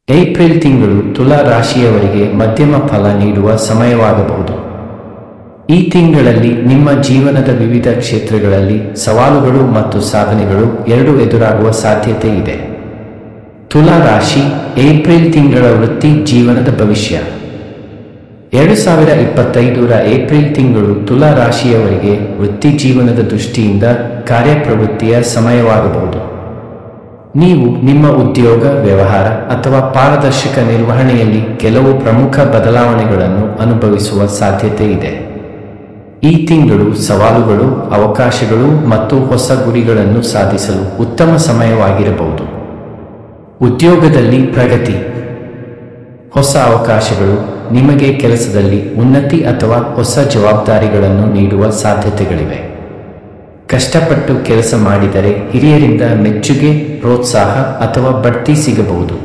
April ತಿಂಗಳು ತುಲಾ ರಾಶಿಯವರಿಗೆ ಮಧ್ಯಮ ಫಲ ನೀಡುವ ಸಮಯವಾಗಬಹುದು. ಈ ತಿಂಗಳಲ್ಲಿ ನಿಮ್ಮ ಜೀವನದ ವಿವಿಧ ಕ್ಷೇತ್ರಗಳಲ್ಲಿ ಸವಾಲುಗಳು ಮತ್ತು ಸಾಧನೆಗಳು ಎರಡೂ ಎದುರಾಗುವ ಸಾಧ್ಯತೆ ಇದೆ. ತುಲಾ ರಾಶಿ ಏಪ್ರಿಲ್ ತಿಂಗಳ ವೃತ್ತಿ ಜೀವನದ ಭವಿಷ್ಯ. 2025ರ ಏಪ್ರಿಲ್ ತಿಂಗಳು ತುಲಾ ರಾಶಿಯವರಿಗೆ ವೃತ್ತಿ ಜೀವನದ ದೃಷ್ಟಿಯಿಂದ ಕಾರ್ಯಪ್ರವೃತ್ತಿಯ ಸಮಯವಾಗಬಹುದು. ನೀವು ನಿಮ್ಮ ಉದ್ಯೋಗ, ವ್ಯವಹಾರ ಅಥವಾ ಪಾರದರ್ಶಕ ನಿರ್ವಹಣೆಯಲ್ಲಿ ಕೆಲವು ಪ್ರಮುಖ ಬದಲಾವಣೆಗಳನ್ನು ಅನುಭವಿಸುವ ಸಾಧ್ಯತೆ ಇದೆ. ಈ ತಿಂಗಳು ಸವಾಲುಗಳು, ಅವಕಾಶಗಳು ಮತ್ತು ಹೊಸ ಗುರಿಗಳನ್ನು ಸಾಧಿಸಲು ಉತ್ತಮ ಸಮಯವಾಗಿರಬಹುದು. ಉದ್ಯೋಗದಲ್ಲಿ ಪ್ರಗತಿ, ಹೊಸ ಅವಕಾಶಗಳು ನಿಮಗೆ ಕೆಲಸದಲ್ಲಿ ಉನ್ನತಿ ಅಥವಾ ಹೊಸ ಜವಾಬ್ದಾರಿಗಳನ್ನು ನೀಡುವ ಸಾಧ್ಯತೆಗಳಿವೆ. ಕಷ್ಟಪಟ್ಟು ಕೆಲಸ ಮಾಡಿದರೆ ಹಿರಿಯರಿಂದ ಮೆಚ್ಚುಗೆ, ಪ್ರೋತ್ಸಾಹ ಅಥವಾ ಬಡ್ತಿ ಸಿಗಬಹುದು.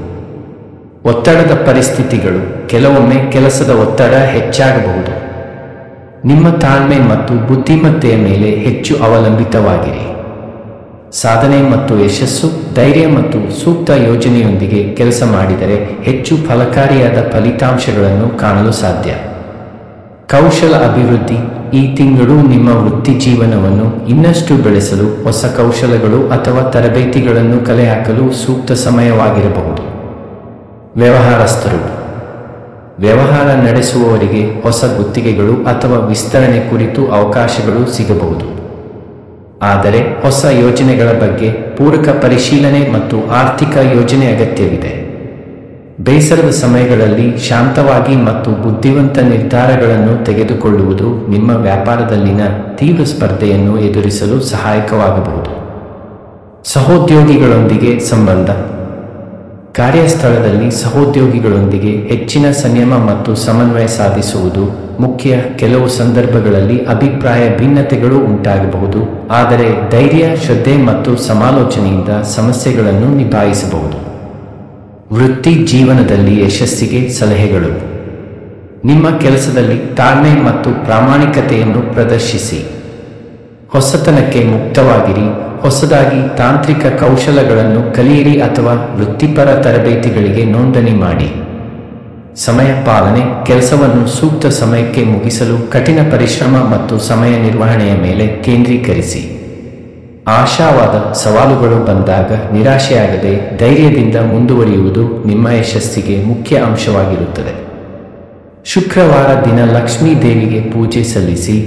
ಒತ್ತಡದ ಪರಿಸ್ಥಿತಿಗಳು, ಕೆಲವೊಮ್ಮೆ ಕೆಲಸದ ಒತ್ತಡ ಹೆಚ್ಚಾಗಬಹುದು. ನಿಮ್ಮ ತಾಳ್ಮೆ ಮತ್ತು ಬುದ್ಧಿಮತ್ತೆಯ ಮೇಲೆ ಹೆಚ್ಚು ಅವಲಂಬಿತವಾಗಿರಿ. ಸಾಧನೆ ಮತ್ತು ಯಶಸ್ಸು, ಧೈರ್ಯ ಮತ್ತು ಸೂಕ್ತ ಯೋಜನೆಯೊಂದಿಗೆ ಕೆಲಸ ಮಾಡಿದರೆ ಹೆಚ್ಚು ಫಲಕಾರಿಯಾದ ಫಲಿತಾಂಶಗಳನ್ನು ಕಾಣಲು ಸಾಧ್ಯ. ಕೌಶಲ ಅಭಿವೃದ್ಧಿ, ಈ ತಿಂಗಳು ನಿಮ್ಮ ವೃತ್ತಿ ಜೀವನವನ್ನು ಇನ್ನಷ್ಟು ಬೆಳೆಸಲು ಹೊಸ ಕೌಶಲಗಳು ಅಥವಾ ತರಬೇತಿಗಳನ್ನು ಕಲೆ ಹಾಕಲು ಸೂಕ್ತ ಸಮಯವಾಗಿರಬಹುದು. ವ್ಯವಹಾರಸ್ಥರು, ವ್ಯವಹಾರ ನಡೆಸುವವರಿಗೆ ಹೊಸ ಗುತ್ತಿಗೆಗಳು ಅಥವಾ ವಿಸ್ತರಣೆ ಕುರಿತು ಅವಕಾಶಗಳು ಸಿಗಬಹುದು. ಆದರೆ ಹೊಸ ಯೋಜನೆಗಳ ಬಗ್ಗೆ ಪೂರಕ ಪರಿಶೀಲನೆ ಮತ್ತು ಆರ್ಥಿಕ ಯೋಜನೆ ಅಗತ್ಯವಿದೆ. ಬೇಸರದ ಸಮಯಗಳಲ್ಲಿ ಶಾಂತವಾಗಿ ಮತ್ತು ಬುದ್ಧಿವಂತ ನಿರ್ಧಾರಗಳನ್ನು ತೆಗೆದುಕೊಳ್ಳುವುದು ನಿಮ್ಮ ವ್ಯಾಪಾರದಲ್ಲಿನ ತೀವ್ರ ಸ್ಪರ್ಧೆಯನ್ನು ಎದುರಿಸಲು ಸಹಾಯಕವಾಗಬಹುದು. ಸಹೋದ್ಯೋಗಿಗಳೊಂದಿಗೆ ಸಂಬಂಧ, ಕಾರ್ಯಸ್ಥಳದಲ್ಲಿ ಸಹೋದ್ಯೋಗಿಗಳೊಂದಿಗೆ ಹೆಚ್ಚಿನ ಸಂಯಮ ಮತ್ತು ಸಮನ್ವಯ ಸಾಧಿಸುವುದು ಮುಖ್ಯ. ಕೆಲವು ಸಂದರ್ಭಗಳಲ್ಲಿ ಅಭಿಪ್ರಾಯ ಭಿನ್ನತೆಗಳು ಉಂಟಾಗಬಹುದು, ಆದರೆ ಧೈರ್ಯ, ಶ್ರದ್ಧೆ ಮತ್ತು ಸಮಾಲೋಚನೆಯಿಂದ ಸಮಸ್ಯೆಗಳನ್ನು ನಿಭಾಯಿಸಬಹುದು. ವೃತ್ತಿ ಜೀವನದಲ್ಲಿ ಯಶಸ್ಸಿಗೆ ಸಲಹೆಗಳು. ನಿಮ್ಮ ಕೆಲಸದಲ್ಲಿ ತಾಳ್ಮೆ ಮತ್ತು ಪ್ರಾಮಾಣಿಕತೆಯನ್ನು ಪ್ರದರ್ಶಿಸಿ. ಹೊಸತನಕ್ಕೆ ಮುಕ್ತವಾಗಿರಿ. ಹೊಸದಾಗಿ ತಾಂತ್ರಿಕ ಕೌಶಲಗಳನ್ನು ಕಲಿಯಿರಿ ಅಥವಾ ವೃತ್ತಿಪರ ತರಬೇತಿಗಳಿಗೆ ನೋಂದಣಿ ಮಾಡಿ. ಸಮಯ ಪಾಲನೆ, ಕೆಲಸವನ್ನು ಸೂಕ್ತ ಸಮಯಕ್ಕೆ ಮುಗಿಸಲು ಕಠಿಣ ಪರಿಶ್ರಮ ಮತ್ತು ಸಮಯ ನಿರ್ವಹಣೆಯ ಮೇಲೆ ಕೇಂದ್ರೀಕರಿಸಿ. ಆಶಾವಾದ, ಸವಾಲುಗಳು ಬಂದಾಗ ನಿರಾಶೆಯಾಗದೆ ಧೈರ್ಯದಿಂದ ಮುಂದುವರಿಯುವುದು ನಿಮ್ಮ ಯಶಸ್ಸಿಗೆ ಮುಖ್ಯ ಅಂಶವಾಗಿರುತ್ತದೆ. ಶುಕ್ರವಾರ ದಿನ ಲಕ್ಷ್ಮೀ ದೇವಿಗೆ ಪೂಜೆ ಸಲ್ಲಿಸಿ.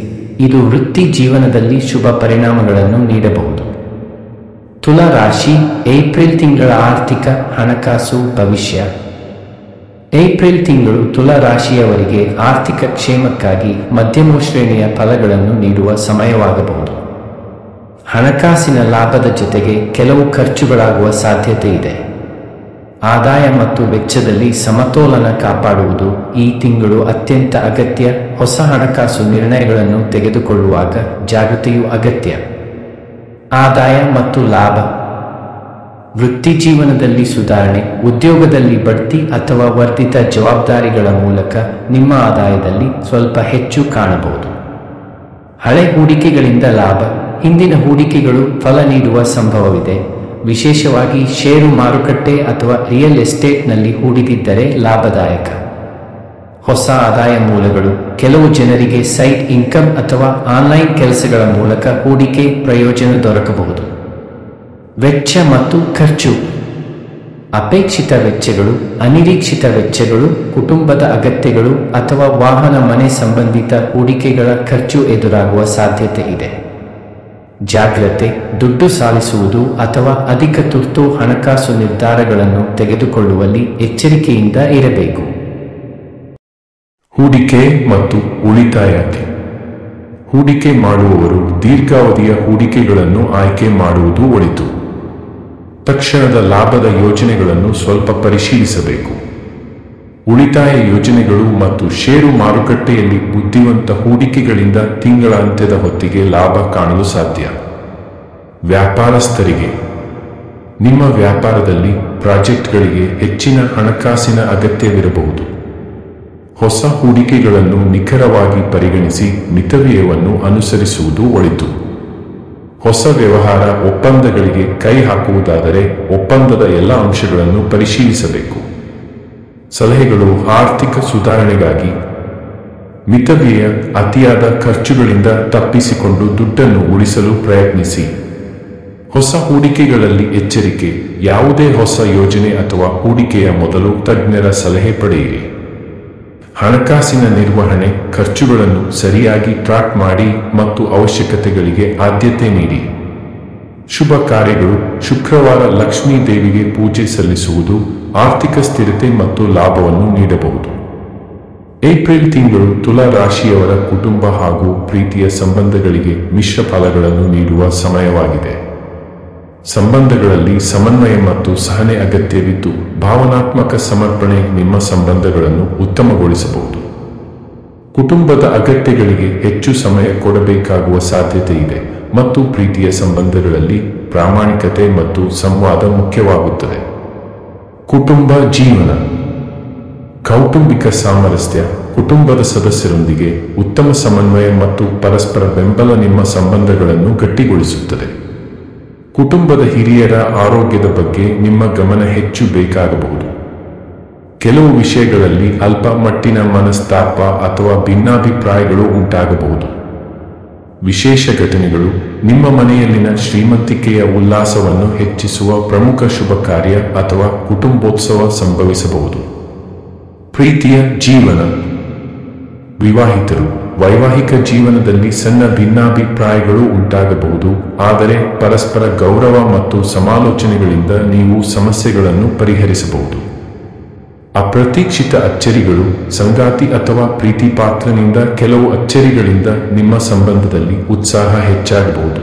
ಇದು ವೃತ್ತಿ ಜೀವನದಲ್ಲಿ ಶುಭ ಪರಿಣಾಮಗಳನ್ನು ನೀಡಬಹುದು. ತುಲಾ ರಾಶಿ ಏಪ್ರಿಲ್ ತಿಂಗಳ ಆರ್ಥಿಕ ಹಣಕಾಸು ಭವಿಷ್ಯ. ಏಪ್ರಿಲ್ ತಿಂಗಳು ತುಲಾ ರಾಶಿಯವರಿಗೆ ಆರ್ಥಿಕ ಕ್ಷೇಮಕ್ಕಾಗಿ ಮಧ್ಯಮ ಶ್ರೇಣಿಯ ಫಲಗಳನ್ನು ನೀಡುವ ಸಮಯವಾಗಬಹುದು. ಹಣಕಾಸಿನ ಲಾಭದ ಜೊತೆಗೆ ಕೆಲವು ಖರ್ಚುಗಳಾಗುವ ಸಾಧ್ಯತೆ ಇದೆ. ಆದಾಯ ಮತ್ತು ವೆಚ್ಚದಲ್ಲಿ ಸಮತೋಲನ ಕಾಪಾಡುವುದು ಈ ತಿಂಗಳು ಅತ್ಯಂತ ಅಗತ್ಯ. ಹೊಸ ಹಣಕಾಸು ನಿರ್ಣಯಗಳನ್ನು ತೆಗೆದುಕೊಳ್ಳುವಾಗ ಜಾಗೃತಿಯು ಅಗತ್ಯ. ಆದಾಯ ಮತ್ತು ಲಾಭ, ವೃತ್ತಿ ಜೀವನದಲ್ಲಿ ಸುಧಾರಣೆ, ಉದ್ಯೋಗದಲ್ಲಿ ಬಡ್ತಿ ಅಥವಾ ವರ್ಧಿತ ಜವಾಬ್ದಾರಿಗಳ ಮೂಲಕ ನಿಮ್ಮ ಆದಾಯದಲ್ಲಿ ಸ್ವಲ್ಪ ಹೆಚ್ಚು ಕಾಣಬಹುದು. ಹಳೆ ಹೂಡಿಕೆಗಳಿಂದ ಲಾಭ, ಹಿಂದಿನ ಹೂಡಿಕೆಗಳು ಫಲ ನೀಡುವ ಸಂಭವವಿದೆ. ವಿಶೇಷವಾಗಿ ಷೇರು ಮಾರುಕಟ್ಟೆ ಅಥವಾ ರಿಯಲ್ ಎಸ್ಟೇಟ್ನಲ್ಲಿ ಹೂಡಿದಿದ್ದರೆ ಲಾಭದಾಯಕ. ಹೊಸ ಆದಾಯ ಮೂಲಗಳು, ಕೆಲವು ಜನರಿಗೆ ಸೈಡ್ ಇನ್ಕಮ್ ಅಥವಾ ಆನ್ಲೈನ್ ಕೆಲಸಗಳ ಮೂಲಕ ಹೂಡಿಕೆ ಪ್ರಯೋಜನ ದೊರಕಬಹುದು. ವೆಚ್ಚ ಮತ್ತು ಖರ್ಚು, ಅಪೇಕ್ಷಿತ ವೆಚ್ಚಗಳು, ಅನಿರೀಕ್ಷಿತ ವೆಚ್ಚಗಳು, ಕುಟುಂಬದ ಅಗತ್ಯಗಳು ಅಥವಾ ವಾಹನ, ಮನೆ ಸಂಬಂಧಿತ ಹೂಡಿಕೆಗಳ ಖರ್ಚು ಎದುರಾಗುವ ಸಾಧ್ಯತೆ ಇದೆ. ಜಾಗ್ರತೆ, ದುಡ್ಡು ಸಾಲಿಸುವುದು ಅಥವಾ ಅಧಿಕ ತುರ್ತು ಹಣಕಾಸು ನಿರ್ಧಾರಗಳನ್ನು ತೆಗೆದುಕೊಳ್ಳುವಲ್ಲಿ ಎಚ್ಚರಿಕೆಯಿಂದ ಇರಬೇಕು. ಹೂಡಿಕೆ ಮತ್ತು ಉಳಿತಾಯ. ಹೂಡಿಕೆ ಮಾಡುವವರು ದೀರ್ಘಾವಧಿಯ ಹೂಡಿಕೆಗಳನ್ನು ಆಯ್ಕೆ ಮಾಡುವುದು ಒಳಿತು. ತಕ್ಷಣದ ಲಾಭದ ಯೋಜನೆಗಳನ್ನು ಸ್ವಲ್ಪ ಪರಿಶೀಲಿಸಬೇಕು. ಉಳಿತಾಯ ಯೋಜನೆಗಳು ಮತ್ತು ಷೇರು ಮಾರುಕಟ್ಟೆಯಲ್ಲಿ ಬುದ್ಧಿವಂತ ಹೂಡಿಕೆಗಳಿಂದ ತಿಂಗಳ ಅಂತ್ಯದ ಹೊತ್ತಿಗೆ ಲಾಭ ಕಾಣಲು ಸಾಧ್ಯ. ವ್ಯಾಪಾರಸ್ಥರಿಗೆ, ನಿಮ್ಮ ವ್ಯಾಪಾರದಲ್ಲಿ ಪ್ರಾಜೆಕ್ಟ್ಗಳಿಗೆ ಹೆಚ್ಚಿನ ಹಣಕಾಸಿನ ಅಗತ್ಯವಿರಬಹುದು. ಹೊಸ ಹೂಡಿಕೆಗಳನ್ನು ನಿಖರವಾಗಿ ಪರಿಗಣಿಸಿ ಮಿತವ್ಯಯವನ್ನು ಅನುಸರಿಸುವುದು ಒಳಿತು. ಹೊಸ ವ್ಯವಹಾರ ಒಪ್ಪಂದಗಳಿಗೆ ಕೈ ಹಾಕುವುದಾದರೆ ಒಪ್ಪಂದದ ಎಲ್ಲ ಅಂಶಗಳನ್ನು ಪರಿಶೀಲಿಸಬೇಕು. ಸಲಹೆಗಳು ಆರ್ಥಿಕ ಸುಧಾರಣೆಗಾಗಿ ಮಿತವ್ಯಯ, ಅತಿಯಾದ ಖರ್ಚುಗಳಿಂದ ತಪ್ಪಿಸಿಕೊಂಡು ದುಡ್ಡನ್ನು ಉಳಿಸಲು ಪ್ರಯತ್ನಿಸಿ. ಹೊಸ ಹೂಡಿಕೆಗಳಲ್ಲಿ ಎಚ್ಚರಿಕೆ: ಯಾವುದೇ ಹೊಸ ಯೋಜನೆ ಅಥವಾ ಹೂಡಿಕೆಯ ಮೊದಲು ತಜ್ಞರ ಸಲಹೆ ಪಡೆಯಿರಿ. ಹಣಕಾಸಿನ ನಿರ್ವಹಣೆ: ಖರ್ಚುಗಳನ್ನು ಸರಿಯಾಗಿ ಟ್ರ್ಯಾಕ್ ಮಾಡಿ ಮತ್ತು ಅವಶ್ಯಕತೆಗಳಿಗೆ ಆದ್ಯತೆ ನೀಡಿ. ಶುಭ ಕಾರ್ಯಗಳು: ಶುಕ್ರವಾರ ಲಕ್ಷ್ಮೀ ದೇವಿಗೆ ಪೂಜೆ ಸಲ್ಲಿಸುವುದು ಆರ್ಥಿಕ ಸ್ಥಿರತೆ ಮತ್ತು ಲಾಭವನ್ನು ನೀಡಬಹುದು. ಏಪ್ರಿಲ್ ತಿಂಗಳು ತುಲಾ ರಾಶಿಯವರ ಕುಟುಂಬ ಹಾಗೂ ಪ್ರೀತಿಯ ಸಂಬಂಧಗಳಿಗೆ ಮಿಶ್ರ ಫಲಗಳನ್ನು ನೀಡುವ ಸಮಯವಾಗಿದೆ. ಸಂಬಂಧಗಳಲ್ಲಿ ಸಮನ್ವಯ ಮತ್ತು ಸಹನೆ ಅಗತ್ಯವಿದ್ದು, ಭಾವನಾತ್ಮಕ ಸಮರ್ಪಣೆ ನಿಮ್ಮ ಸಂಬಂಧಗಳನ್ನು ಉತ್ತಮಗೊಳಿಸಬಹುದು. ಕುಟುಂಬದ ಅಗತ್ಯಗಳಿಗೆ ಹೆಚ್ಚು ಸಮಯ ಕೊಡಬೇಕಾಗುವ ಸಾಧ್ಯತೆ ಇದೆ ಮತ್ತು ಪ್ರೀತಿಯ ಸಂಬಂಧಗಳಲ್ಲಿ ಪ್ರಾಮಾಣಿಕತೆ ಮತ್ತು ಸಂವಾದ ಮುಖ್ಯವಾಗುತ್ತದೆ. ಕುಟುಂಬ ಜೀವನ: ಕೌಟುಂಬಿಕ ಸಾಮರಸ್ಯ: ಕುಟುಂಬದ ಸದಸ್ಯರೊಂದಿಗೆ ಉತ್ತಮ ಸಮನ್ವಯ ಮತ್ತು ಪರಸ್ಪರ ಬೆಂಬಲ ನಿಮ್ಮ ಸಂಬಂಧಗಳನ್ನು ಗಟ್ಟಿಗೊಳಿಸುತ್ತದೆ. ಕುಟುಂಬದ ಹಿರಿಯರ ಆರೋಗ್ಯದ ಬಗ್ಗೆ ನಿಮ್ಮ ಗಮನ ಹೆಚ್ಚು ಬೇಕಾಗಬಹುದು. ಕೆಲವು ವಿಷಯಗಳಲ್ಲಿ ಅಲ್ಪ ಮಟ್ಟಿನ ಮನಸ್ತಾಪ ಅಥವಾ ಭಿನ್ನಾಭಿಪ್ರಾಯಗಳು ಉಂಟಾಗಬಹುದು. ವಿಶೇಷ ಘಟನೆಗಳು: ನಿಮ್ಮ ಮನೆಯಲ್ಲಿನ ಶ್ರೀಮಂತಿಕೆಯ ಉಲ್ಲಾಸವನ್ನು ಹೆಚ್ಚಿಸುವ ಪ್ರಮುಖ ಶುಭ ಕಾರ್ಯ ಅಥವಾ ಕುಟುಂಬೋತ್ಸವ ಸಂಭವಿಸಬಹುದು. ಪ್ರೀತಿಯ ಜೀವನ: ವಿವಾಹಿತರು ವೈವಾಹಿಕ ಜೀವನದಲ್ಲಿ ಸಣ್ಣ ಭಿನ್ನಾಭಿಪ್ರಾಯಗಳು ಉಂಟಾಗಬಹುದು, ಆದರೆ ಪರಸ್ಪರ ಗೌರವ ಮತ್ತು ಸಮಾಲೋಚನೆಗಳಿಂದ ನೀವು ಸಮಸ್ಯೆಗಳನ್ನು ಪರಿಹರಿಸಬಹುದು. ಅಪ್ರತೀಕ್ಷಿತ ಅಚ್ಚರಿಗಳು: ಸಂಗಾತಿ ಅಥವಾ ಪ್ರೀತಿಪಾತ್ರನಿಂದ ಕೆಲವು ಅಚ್ಚರಿಗಳಿಂದ ನಿಮ್ಮ ಸಂಬಂಧದಲ್ಲಿ ಉತ್ಸಾಹ ಹೆಚ್ಚಾಗಬಹುದು.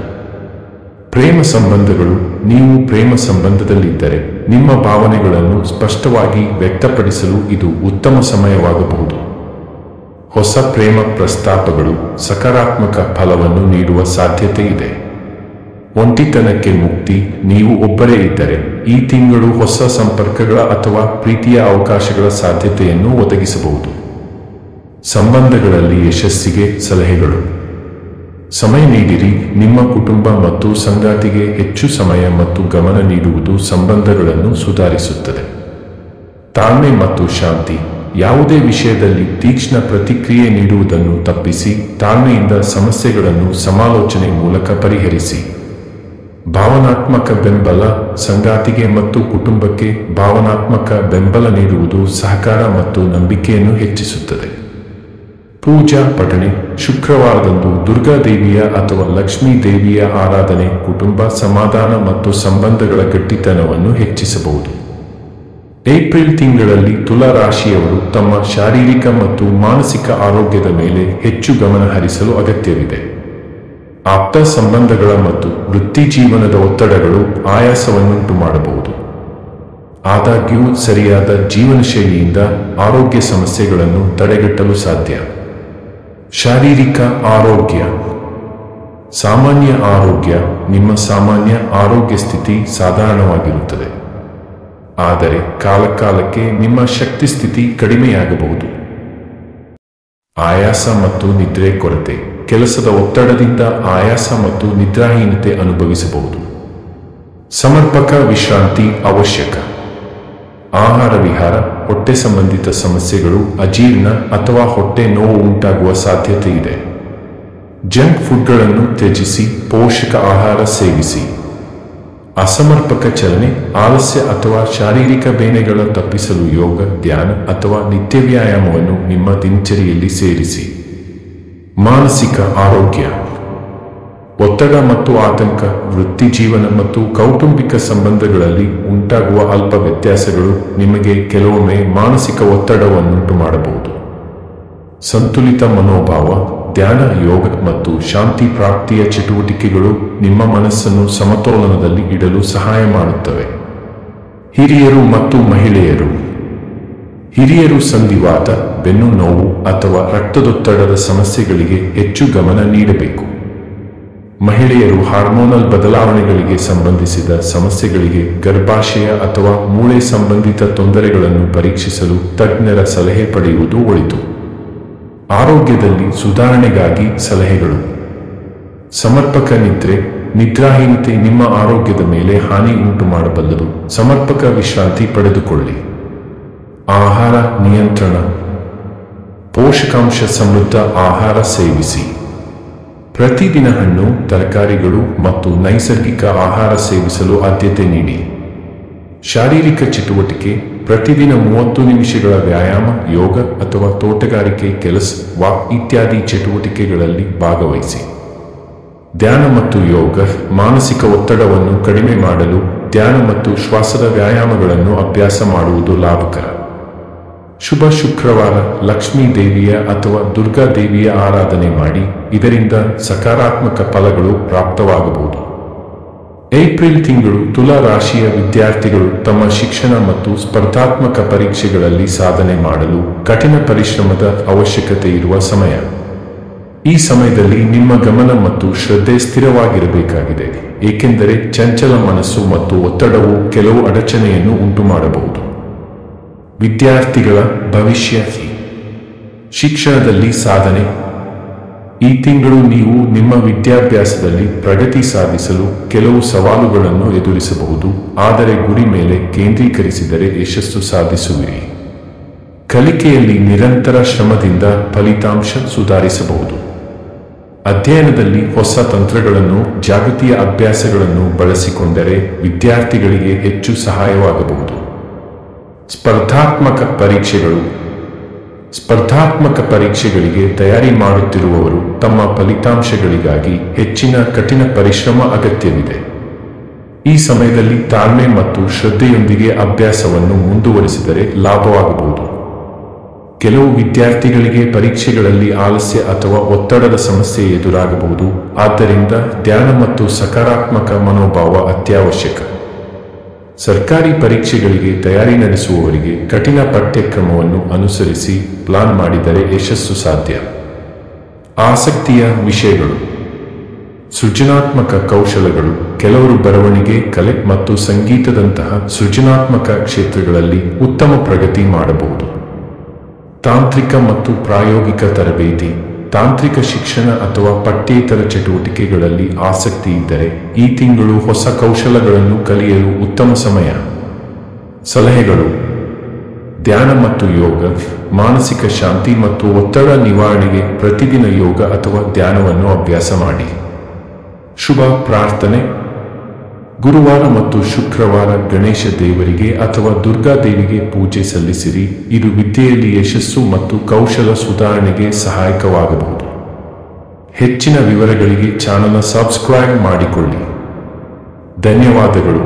ಪ್ರೇಮ ಸಂಬಂಧಗಳು: ನೀವು ಪ್ರೇಮ ಸಂಬಂಧದಲ್ಲಿದ್ದರೆ ನಿಮ್ಮ ಭಾವನೆಗಳನ್ನು ಸ್ಪಷ್ಟವಾಗಿ ವ್ಯಕ್ತಪಡಿಸಲು ಇದು ಉತ್ತಮ ಸಮಯವಾಗಬಹುದು. ಹೊಸ ಪ್ರೇಮ ಪ್ರಸ್ತಾಪಗಳು ಸಕಾರಾತ್ಮಕ ಫಲವನ್ನು ನೀಡುವ ಸಾಧ್ಯತೆ ಇದೆ. ಒಂಟಿತನಕ್ಕೆ ಮುಕ್ತಿ: ನೀವು ಒಬ್ಬರೇ ಇದ್ದರೆ ಈ ತಿಂಗಳು ಹೊಸ ಸಂಪರ್ಕಗಳ ಅಥವಾ ಪ್ರೀತಿಯ ಅವಕಾಶಗಳ ಸಾಧ್ಯತೆಯನ್ನು ಒದಗಿಸಬಹುದು. ಸಂಬಂಧಗಳಲ್ಲಿ ಯಶಸ್ಸಿಗೆ ಸಲಹೆಗಳು: ಸಮಯ ನೀಡಿರಿ. ನಿಮ್ಮ ಕುಟುಂಬ ಮತ್ತು ಸಂಗಾತಿಗೆ ಹೆಚ್ಚು ಸಮಯ ಮತ್ತು ಗಮನ ನೀಡುವುದು ಸಂಬಂಧಗಳನ್ನು ಸುಧಾರಿಸುತ್ತದೆ. ತಾಳ್ಮೆ ಮತ್ತು ಶಾಂತಿ: ಯಾವುದೇ ವಿಷಯದಲ್ಲಿ ತೀಕ್ಷ್ಣ ಪ್ರತಿಕ್ರಿಯೆ ನೀಡುವುದನ್ನು ತಪ್ಪಿಸಿ ತಾಳ್ಮೆಯಿಂದ ಸಮಸ್ಯೆಗಳನ್ನು ಸಮಾಲೋಚನೆ ಮೂಲಕ ಪರಿಹರಿಸಿ. ಭಾವನಾತ್ಮಕ ಬೆಂಬಲ: ಸಂಗಾತಿಗೆ ಮತ್ತು ಕುಟುಂಬಕ್ಕೆ ಭಾವನಾತ್ಮಕ ಬೆಂಬಲ ನೀಡುವುದು ಸಹಕಾರ ಮತ್ತು ನಂಬಿಕೆಯನ್ನು ಹೆಚ್ಚಿಸುತ್ತದೆ. ಪೂಜಾ ಪಠಣೆ: ಶುಕ್ರವಾರದಂದು ದುರ್ಗಾದೇವಿಯ ಅಥವಾ ಲಕ್ಷ್ಮೀ ದೇವಿಯ ಆರಾಧನೆ ಕುಟುಂಬ ಸಮಾಧಾನ ಮತ್ತು ಸಂಬಂಧಗಳ ಗಟ್ಟಿತನವನ್ನು ಹೆಚ್ಚಿಸಬಹುದು. ಏಪ್ರಿಲ್ ತಿಂಗಳಲ್ಲಿ ತುಲಾ ರಾಶಿಯವರು ತಮ್ಮ ಶಾರೀರಿಕ ಮತ್ತು ಮಾನಸಿಕ ಆರೋಗ್ಯದ ಮೇಲೆ ಹೆಚ್ಚು ಗಮನ ಹರಿಸಲು ಅಗತ್ಯವಿದೆ. ಆಪ್ತ ಸಂಬಂಧಗಳ ಮತ್ತು ವೃತ್ತಿಜೀವನದ ಒತ್ತಡಗಳು ಆಯಾಸವನ್ನುಂಟು ಮಾಡಬಹುದು. ಆದಾಗ್ಯೂ ಸರಿಯಾದ ಜೀವನಶೈಲಿಯಿಂದ ಆರೋಗ್ಯ ಸಮಸ್ಯೆಗಳನ್ನು ತಡೆಗಟ್ಟಲು ಸಾಧ್ಯ. ಶಾರೀರಿಕ ಆರೋಗ್ಯ: ಸಾಮಾನ್ಯ ಆರೋಗ್ಯ: ನಿಮ್ಮ ಸಾಮಾನ್ಯ ಆರೋಗ್ಯ ಸ್ಥಿತಿ ಸಾಧಾರಣವಾಗಿರುತ್ತದೆ, ಆದರೆ ಕಾಲಕಾಲಕ್ಕೆ ನಿಮ್ಮ ಶಕ್ತಿ ಸ್ಥಿತಿ ಕಡಿಮೆಯಾಗಬಹುದು. ಆಯಾಸ ಮತ್ತು ನಿದ್ರೆ ಕೊರತೆ: ಕೆಲಸದ ಒತ್ತಡದಿಂದ ಆಯಾಸ ಮತ್ತು ನಿದ್ರಾಹೀನತೆ ಅನುಭವಿಸಬಹುದು. ಸಮರ್ಪಕ ವಿಶ್ರಾಂತಿ ಅವಶ್ಯಕ. ಆಹಾರ ವಿಹಾರ: ಹೊಟ್ಟೆ ಸಂಬಂಧಿತ ಸಮಸ್ಯೆಗಳು, ಅಜೀರ್ಣ ಅಥವಾ ಹೊಟ್ಟೆ ನೋವು ಉಂಟಾಗುವ ಸಾಧ್ಯತೆ ಇದೆ. ಜಂಕ್ ಫುಡ್ಗಳನ್ನು ತ್ಯಜಿಸಿ, ಪೋಷಕ ಆಹಾರ ಸೇವಿಸಿ. ಅಸಮರ್ಪಕ ಚಲನೆ, ಆಲಸ್ಯ ಅಥವಾ ಶಾರೀರಿಕ ಬೇನೆಗಳ ತಪ್ಪಿಸಲು ಯೋಗ, ಧ್ಯಾನ ಅಥವಾ ನಿತ್ಯ ವ್ಯಾಯಾಮವನ್ನು ನಿಮ್ಮ ದಿನಚರಿಯಲ್ಲಿ ಸೇರಿಸಿ. ಮಾನಸಿಕ ಆರೋಗ್ಯ: ಒತ್ತಡ ಮತ್ತು ಆತಂಕ, ವೃತ್ತಿಜೀವನ ಮತ್ತು ಕೌಟುಂಬಿಕ ಸಂಬಂಧಗಳಲ್ಲಿ ಉಂಟಾಗುವ ಅಲ್ಪ ವ್ಯತ್ಯಾಸಗಳು ನಿಮಗೆ ಕೆಲವೊಮ್ಮೆ ಮಾನಸಿಕ ಒತ್ತಡವನ್ನುಂಟು ಮಾಡಬಹುದು. ಸಂತುಲಿತ ಮನೋಭಾವ: ಧ್ಯಾನ, ಯೋಗ ಮತ್ತು ಶಾಂತಿ ಪ್ರಾಪ್ತಿಯ ಚಟುವಟಿಕೆಗಳು ನಿಮ್ಮ ಮನಸ್ಸನ್ನು ಸಮತೋಲನದಲ್ಲಿ ಇಡಲು ಸಹಾಯ ಮಾಡುತ್ತವೆ. ಹಿರಿಯರು ಮತ್ತು ಮಹಿಳೆಯರು: ಹಿರಿಯರು ಸಂಧಿವಾತ, ಬೆನ್ನು ನೋವು ಅಥವಾ ರಕ್ತದೊತ್ತಡದ ಸಮಸ್ಯೆಗಳಿಗೆ ಹೆಚ್ಚು ಗಮನ ನೀಡಬೇಕು. ಮಹಿಳೆಯರು ಹಾರ್ಮೋನಲ್ ಬದಲಾವಣೆಗಳಿಗೆ ಸಂಬಂಧಿಸಿದ ಸಮಸ್ಯೆಗಳಿಗೆ, ಗರ್ಭಾಶಯ ಅಥವಾ ಮೂಳೆ ಸಂಬಂಧಿತ ತೊಂದರೆಗಳನ್ನು ಪರೀಕ್ಷಿಸಲು ತಜ್ಞರ ಸಲಹೆ ಪಡೆಯುವುದು ಒಳಿತು. ಆರೋಗ್ಯದಲ್ಲಿ ಸುಧಾರಣೆಗಾಗಿ ಸಲಹೆಗಳು: ಸಮರ್ಪಕ ನಿದ್ರೆ. ನಿದ್ರಾಹೀನತೆ ನಿಮ್ಮ ಆರೋಗ್ಯದ ಮೇಲೆ ಹಾನಿ ಉಂಟು ಮಾಡಬಲ್ಲದು. ಸಮರ್ಪಕ ವಿಶ್ರಾಂತಿ ಪಡೆದುಕೊಳ್ಳಿ. ಆಹಾರ ಆಹಾರ ನಿಯಂತ್ರಣ. ಪೋಷಕಾಂಶ ಸಮೃದ್ಧ ಆಹಾರ ಸೇವಿಸಿ. ಪ್ರತಿದಿನ ಹಣ್ಣು, ತರಕಾರಿಗಳು ಮತ್ತು ನೈಸರ್ಗಿಕ ಆಹಾರ ಸೇವಿಸಲು ಆದ್ಯತೆ ನೀಡಿ. ಶಾರೀರಿಕ ಚಟುವಟಿಕೆ. ಪ್ರತಿದಿನ 30 ನಿಮಿಷಗಳ ವ್ಯಾಯಾಮ, ಯೋಗ ಅಥವಾ ತೋಟಗಾರಿಕೆ ಕೆಲಸ, ವಾಕ್ ಇತ್ಯಾದಿ ಚಟುವಟಿಕೆಗಳಲ್ಲಿ ಭಾಗವಹಿಸಿ. ಧ್ಯಾನ ಮತ್ತು ಯೋಗ. ಮಾನಸಿಕ ಒತ್ತಡವನ್ನು ಕಡಿಮೆ ಮಾಡಲು ಧ್ಯಾನ ಮತ್ತು ಶ್ವಾಸದ ವ್ಯಾಯಾಮಗಳನ್ನು ಅಭ್ಯಾಸ ಮಾಡುವುದು ಲಾಭಕರ. ಶುಭ ಶುಕ್ರವಾರ. ಲಕ್ಷ್ಮೀ ದೇವಿಯ ಅಥವಾ ದುರ್ಗಾ ದೇವಿಯ ಆರಾಧನೆ ಮಾಡಿ, ಇದರಿಂದ ಸಕಾರಾತ್ಮಕ ಫಲಗಳು ಪ್ರಾಪ್ತವಾಗಬಹುದು. ಏಪ್ರಿಲ್ ತಿಂಗಳು. ತುಲಾ ರಾಶಿಯ ವಿದ್ಯಾರ್ಥಿಗಳು ತಮ್ಮ ಶಿಕ್ಷಣ ಮತ್ತು ಸ್ಪರ್ಧಾತ್ಮಕ ಪರೀಕ್ಷೆಗಳಲ್ಲಿ ಸಾಧನೆ ಮಾಡಲು ಕಠಿಣ ಪರಿಶ್ರಮದ ಅವಶ್ಯಕತೆ ಇರುವ ಸಮಯ. ಈ ಸಮಯದಲ್ಲಿ ನಿಮ್ಮ ಗಮನ ಮತ್ತು ಶ್ರದ್ಧೆ ಸ್ಥಿರವಾಗಿರಬೇಕಾಗಿದೆ, ಏಕೆಂದರೆ ಚಂಚಲ ಮನಸ್ಸು ಮತ್ತು ಒತ್ತಡವು ಕೆಲವು ಅಡಚಣೆಯನ್ನು ಉಂಟುಮಾಡಬಹುದು. ವಿದ್ಯಾರ್ಥಿಗಳ ಭವಿಷ್ಯ. ಶಿಕ್ಷಣದಲ್ಲಿ ಸಾಧನೆ. ಈ ತಿಂಗಳು ನೀವು ನಿಮ್ಮ ವಿದ್ಯಾಭ್ಯಾಸದಲ್ಲಿ ಪ್ರಗತಿ ಸಾಧಿಸಲು ಕೆಲವು ಸವಾಲುಗಳನ್ನು ಎದುರಿಸಬಹುದು, ಆದರೆ ಗುರಿ ಮೇಲೆ ಕೇಂದ್ರೀಕರಿಸಿದರೆ ಯಶಸ್ಸು ಸಾಧಿಸುವಿರಿ. ಕಲಿಕೆಯಲ್ಲಿ ನಿರಂತರ ಶ್ರಮದಿಂದ ಫಲಿತಾಂಶ ಸುಧಾರಿಸಬಹುದು. ಅಧ್ಯಯನದಲ್ಲಿ ಹೊಸ ತಂತ್ರಗಳನ್ನು, ಜಾಗತಿಕ ಅಭ್ಯಾಸಗಳನ್ನು ಬಳಸಿಕೊಂಡರೆ ವಿದ್ಯಾರ್ಥಿಗಳಿಗೆ ಹೆಚ್ಚು ಸಹಾಯವಾಗಬಹುದು. ಸ್ಪರ್ಧಾತ್ಮಕ ಪರೀಕ್ಷೆಗಳು. ಸ್ಪರ್ಧಾತ್ಮಕ ಪರೀಕ್ಷೆಗಳಿಗೆ ತಯಾರಿ ಮಾಡುತ್ತಿರುವವರು ತಮ್ಮ ಫಲಿತಾಂಶಗಳಿಗಾಗಿ ಹೆಚ್ಚಿನ ಕಠಿಣ ಪರಿಶ್ರಮ ಅಗತ್ಯವಿದೆ. ಈ ಸಮಯದಲ್ಲಿ ತಾಳ್ಮೆ ಮತ್ತು ಶ್ರದ್ಧೆಯೊಂದಿಗೆ ಅಭ್ಯಾಸವನ್ನು ಮುಂದುವರಿಸಿದರೆ ಲಾಭವಾಗಬಹುದು. ಕೆಲವು ವಿದ್ಯಾರ್ಥಿಗಳಿಗೆ ಪರೀಕ್ಷೆಗಳಲ್ಲಿ ಆಲಸ್ಯ ಅಥವಾ ಒತ್ತಡದ ಸಮಸ್ಯೆ ಎದುರಾಗಬಹುದು, ಆದ್ದರಿಂದ ಧ್ಯಾನ ಮತ್ತು ಸಕಾರಾತ್ಮಕ ಮನೋಭಾವ ಅತ್ಯವಶ್ಯಕ. ಸರ್ಕಾರಿ ಪರೀಕ್ಷೆಗಳಿಗೆ ತಯಾರಿ ನಡೆಸುವವರಿಗೆ ಕಠಿಣ ಪಠ್ಯಕ್ರಮವನ್ನು ಅನುಸರಿಸಿ ಪ್ಲಾನ್ ಮಾಡಿದರೆ ಯಶಸ್ಸು ಸಾಧ್ಯ. ಆಸಕ್ತಿಯ ವಿಷಯಗಳು. ಸೃಜನಾತ್ಮಕ ಕೌಶಲಗಳು. ಕೆಲವರು ಬರವಣಿಗೆ, ಕಲೆ ಮತ್ತು ಸಂಗೀತದಂತಹ ಸೃಜನಾತ್ಮಕ ಕ್ಷೇತ್ರಗಳಲ್ಲಿ ಉತ್ತಮ ಪ್ರಗತಿ ಮಾಡಬಹುದು. ತಾಂತ್ರಿಕ ಮತ್ತು ಪ್ರಾಯೋಗಿಕ ತರಬೇತಿ. ತಾಂತ್ರಿಕ ಶಿಕ್ಷಣ ಅಥವಾ ಪಠ್ಯೇತರ ಚಟುವಟಿಕೆಗಳಲ್ಲಿ ಆಸಕ್ತಿ ಇದ್ದರೆ ಈ ತಿಂಗಳು ಹೊಸ ಕೌಶಲಗಳನ್ನು ಕಲಿಯಲು ಉತ್ತಮ ಸಮಯ. ಸಲಹೆಗಳು. ಧ್ಯಾನ ಮತ್ತು ಯೋಗ. ಮಾನಸಿಕ ಶಾಂತಿ ಮತ್ತು ಒತ್ತಡ ನಿವಾರಣೆಗೆ ಪ್ರತಿದಿನ ಯೋಗ ಅಥವಾ ಧ್ಯಾನವನ್ನು ಅಭ್ಯಾಸ ಮಾಡಿ. ಶುಭ ಪ್ರಾರ್ಥನೆ. ಗುರುವಾರ ಮತ್ತು ಶುಕ್ರವಾರ ಗಣೇಶ ದೇವರಿಗೆ ಅಥವಾ ದುರ್ಗಾ ದೇವಿಗೆ ಪೂಜೆ ಸಲ್ಲಿಸಿರಿ. ಇದು ವಿದ್ಯೆಯಲ್ಲಿ ಯಶಸ್ಸು ಮತ್ತು ಕೌಶಲ ಸುಧಾರಣೆಗೆ ಸಹಾಯಕವಾಗಬಹುದು. ಹೆಚ್ಚಿನ ವಿವರಗಳಿಗೆ ಚಾನಲ್ ಸಬ್ಸ್ಕ್ರೈಬ್ ಮಾಡಿಕೊಳ್ಳಿ. ಧನ್ಯವಾದಗಳು.